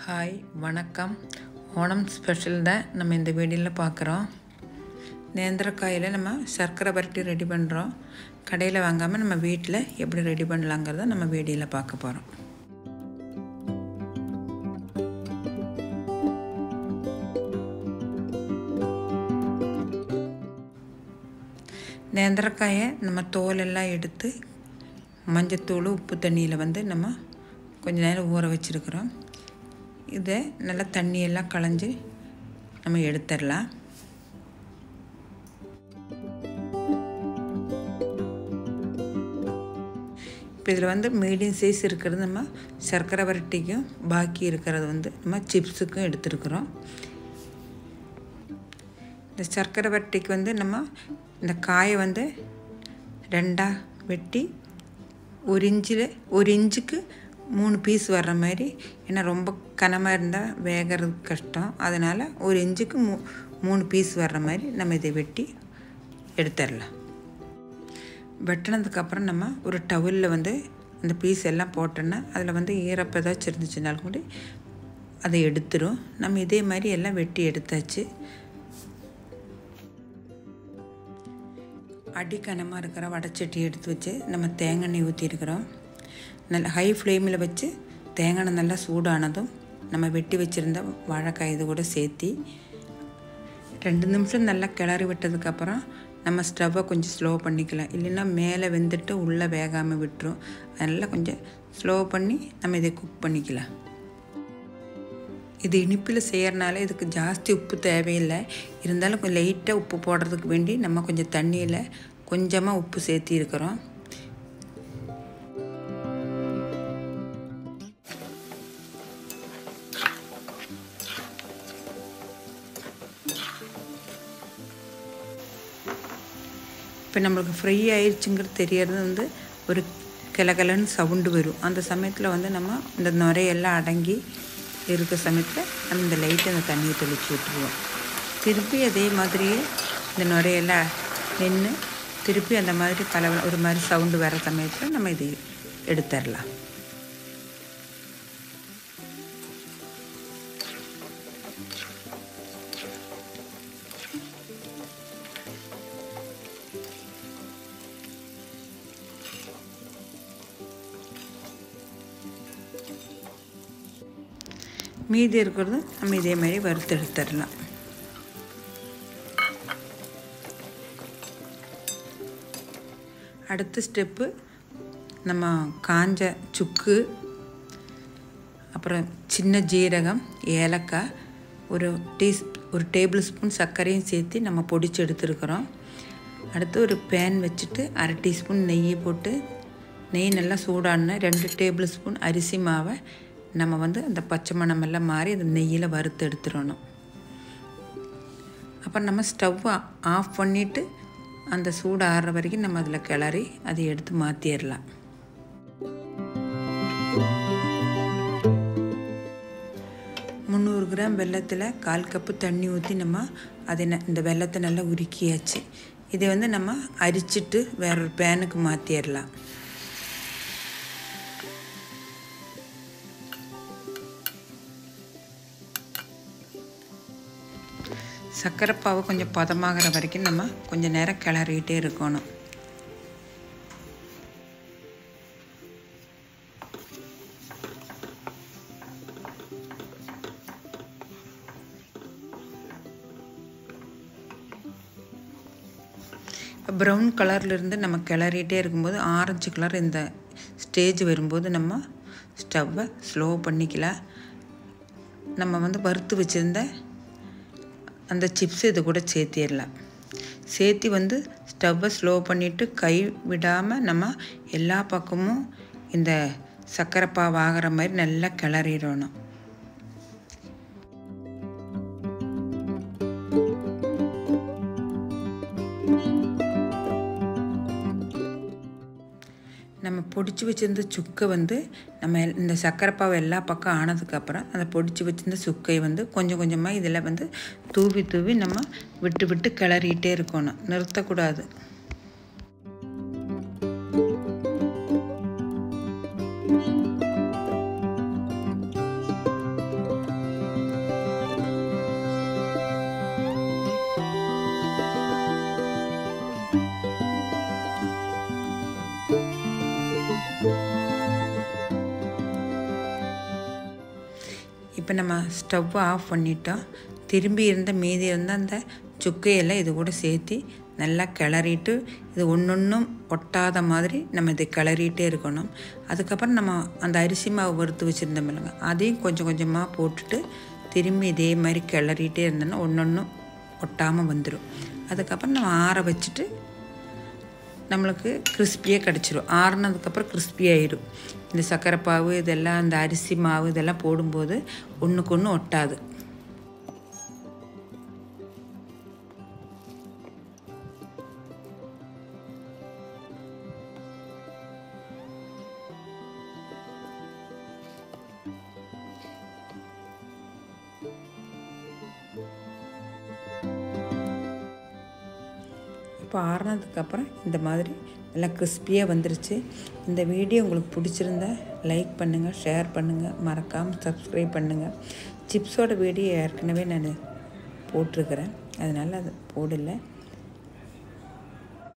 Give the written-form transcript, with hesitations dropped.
Hi வணக்கம். Onam special தான் நம்ம இந்த வீடியோவில் பார்க்குறோம். நேந்திரக்காயில் நம்ம சர்க்கரை வரட்டி ரெடி பண்ணுறோம். கடையில் வாங்காமல் நம்ம வீட்டில் எப்படி ரெடி பண்ணலாங்கிறத நம்ம வீடியோவில் பார்க்க போகிறோம். நேந்திரக்காயை நம்ம தோலெல்லாம் எடுத்து மஞ்சத்தூள் உப்பு தண்ணியில் நம்ம கொஞ்ச நேரம் ஊற வச்சுருக்குறோம். இதை நல்லா தண்ணியெல்லாம் களைஞ்சி நம்ம எடுத்துடலாம். இப்போ இதில் மீடியம் சைஸ் இருக்கிறது நம்ம சர்க்கரை வரட்டிக்கும், பாக்கி இருக்கிறது நம்ம சிப்ஸுக்கும் எடுத்துருக்குறோம். இந்த சர்க்கரை வரட்டிக்கு நம்ம இந்த காயை ரெண்டாக வெட்டி ஒரு இன்ச்சுக்கு 3 பீஸ் வர்ற மாதிரி, ஏன்னா ரொம்ப கனமாக இருந்தால் வேகிறது கஷ்டம். அதனால் ஒரு இன்ச்சுக்கு 3 பீஸ் வர்ற மாதிரி நம்ம இதை வெட்டி எடுத்துடலாம். வெட்டினதுக்கப்புறம் நம்ம ஒரு டவலில் அந்த பீஸ் எல்லாம் போட்டோன்னா அதில் ஈரப்பம் ஏதாச்சும் இருந்துச்சுனாலும் கூட அதை எடுத்துரும். நம்ம இதே மாதிரி எல்லாம் வெட்டி எடுத்தாச்சு. அடிக்கனமாக இருக்கிற வடைச்சட்டி எடுத்து வச்சு நம்ம தேங்காய் எண்ணெய் ஊற்றிருக்கிறோம். நல்லா ஹை ஃப்ளேமில் வச்சு தேங்காய் நல்லா சூடானதும் நம்ம வெட்டி வச்சுருந்த வாழைக்காய் இது கூட சேர்த்தி 2 நிமிஷம் நல்லா கிளறி விட்டதுக்கப்புறம் நம்ம ஸ்டவ்வை கொஞ்சம் ஸ்லோ பண்ணிக்கலாம். இல்லைன்னா மேலே வெந்துட்டு உள்ளே வேகாமல் விட்டுரும். அதனால் கொஞ்சம் ஸ்லோ பண்ணி நம்ம இதை குக் பண்ணிக்கலாம். இது இனிப்பில் செய்கிறனால இதுக்கு ஜாஸ்தி உப்பு தேவையில்லை. இருந்தாலும் கொஞ்சம் லைட்டாக உப்பு போடுறதுக்கு வேண்டி நம்ம கொஞ்சம் தண்ணியில் கொஞ்சமாக உப்பு சேர்த்தி இருக்கிறோம். இப்போ நம்மளுக்கு ஃப்ரை ஆயிடுச்சுங்கிறது தெரியறது ஒரு கிளகிளன்னு சவுண்டு வரும். அந்த சமயத்தில் நம்ம இந்த நுரையெல்லாம் அடங்கி இருக்கிற சமயத்தில் நம்ம இந்த லைட்டை அந்த தண்ணியை தெளித்து விட்டுருவோம். திருப்பி அதே மாதிரியே இந்த நுரையெல்லாம் நின்று திருப்பி அந்த மாதிரி ஒரு மாதிரி சவுண்டு வர சமயத்தில் நம்ம இதை எடுத்துடலாம். மீதி இருக்கிறது நம்ம இதே மாதிரி வறுத்து எடுத்துடலாம். அடுத்த ஸ்டெப்பு நம்ம காஞ்ச சுக்கு, அப்புறம் சின்ன ஜீரகம், ஏலக்காய், ஒரு டேபிள் ஸ்பூன் சர்க்கரையும் சேர்த்து நம்ம பொடிச்சு எடுத்துருக்குறோம். அடுத்து ஒரு பேன் வச்சுட்டு 1/2 டீஸ்பூன் நெய்யை போட்டு, நெய் நல்லா சூடான 2 டேபிள் ஸ்பூன் அரிசி மாவை நம்ம அந்த பச்சை மணமெல்லாம் மாறி அந்த நெய்யில் வறுத்து எடுத்துடணும். அப்புறம் நம்ம ஸ்டவ்வை ஆஃப் பண்ணிவிட்டு அந்த சூடு ஆறுற வரைக்கும் நம்ம அதில் கிளறி அதை எடுத்து மாற்றிடலாம். கிராம் வெல்லத்தில் 1/4 கப்பு தண்ணி ஊற்றி நம்ம இந்த வெல்லத்தை நல்லா உருக்கியாச்சு. இதை நம்ம அரிச்சிட்டு வேறொரு பேனுக்கு மாற்றிடலாம். சர்க்கரைப்பாவை கொஞ்சம் பதமாகிற வரைக்கும் நம்ம கொஞ்சம் நேரம் கிளறிக்கிட்டே இருக்கணும். ப்ரௌன் கலர்லேருந்து நம்ம கிளறிகிட்டே இருக்கும்போது ஆரஞ்சு கலர் இந்த ஸ்டேஜ் வரும்போது நம்ம ஸ்டவ்வை ஸ்லோ பண்ணிக்கலாம். நம்ம வறுத்து வச்சுருந்த அந்த சிப்ஸ் இது கூட சேர்த்திடலாம். சேர்த்தி ஸ்டவ்வை ஸ்லோ பண்ணிவிட்டு கை விடாமல் நம்ம எல்லா பக்கமும் இந்த சர்க்கரைப்பாவு ஆகிற மாதிரி நல்லா கிளறிடணும். நம்ம பொடிச்சு வச்சுருந்த சுக்கை நம்ம இந்த சர்க்கரைப்பாவை எல்லா பக்கம் ஆனதுக்கப்புறம் அந்த பொடிச்சு வச்சுருந்த சுக்கை கொஞ்சம் கொஞ்சமாக இதில் தூவி நம்ம விட்டு கிளறிகிட்டே இருக்கணும், நிறுத்தக்கூடாது. இப்போ நம்ம ஸ்டவ்வை ஆஃப் பண்ணிட்டோம். திரும்பி இருந்த மீதி இருந்த அந்த சுக்கையெல்லாம் இது கூட சேர்த்து நல்லா கிளறிட்டு இது ஒன்றும் ஒட்டாத மாதிரி நம்ம இதை கிளறிட்டே இருக்கணும். அதுக்கப்புறம் நம்ம அந்த அரிசி மாவு வறுத்து வச்சுருந்தோம் இல்லைங்க, அதையும் கொஞ்சம் கொஞ்சமாக போட்டுட்டு திரும்பி இதே மாதிரி கிளறிட்டே இருந்தோன்னா ஒன்று ஒட்டாமல் வந்துடும். அதுக்கப்புறம் நம்ம ஆற வச்சுட்டு நம்மளுக்கு கிறிஸ்பியாக கிடச்சிரும். ஆறுனதுக்கப்புறம் கிறிஸ்பியாகிடும். இந்த சர்க்கரை பாவு இதெல்லாம் அந்த அரிசி மாவு இதெல்லாம் போடும்போது ஒன்றுக்கு ஒன்று ஒட்டாது. இப்போ ஆறுனதுக்கப்புறம் இந்த மாதிரி நல்லா கிறிஸ்பியாக வந்துருச்சு. இந்த வீடியோ உங்களுக்கு பிடிச்சிருந்தா லைக் பண்ணுங்கள், ஷேர் பண்ணுங்கள், மறக்காமல் சப்ஸ்கிரைப் பண்ணுங்கள். சிப்ஸோட வீடியோ ஏற்கனவே நான் போட்டிருக்கிறேன், அதனால் அது போடலை.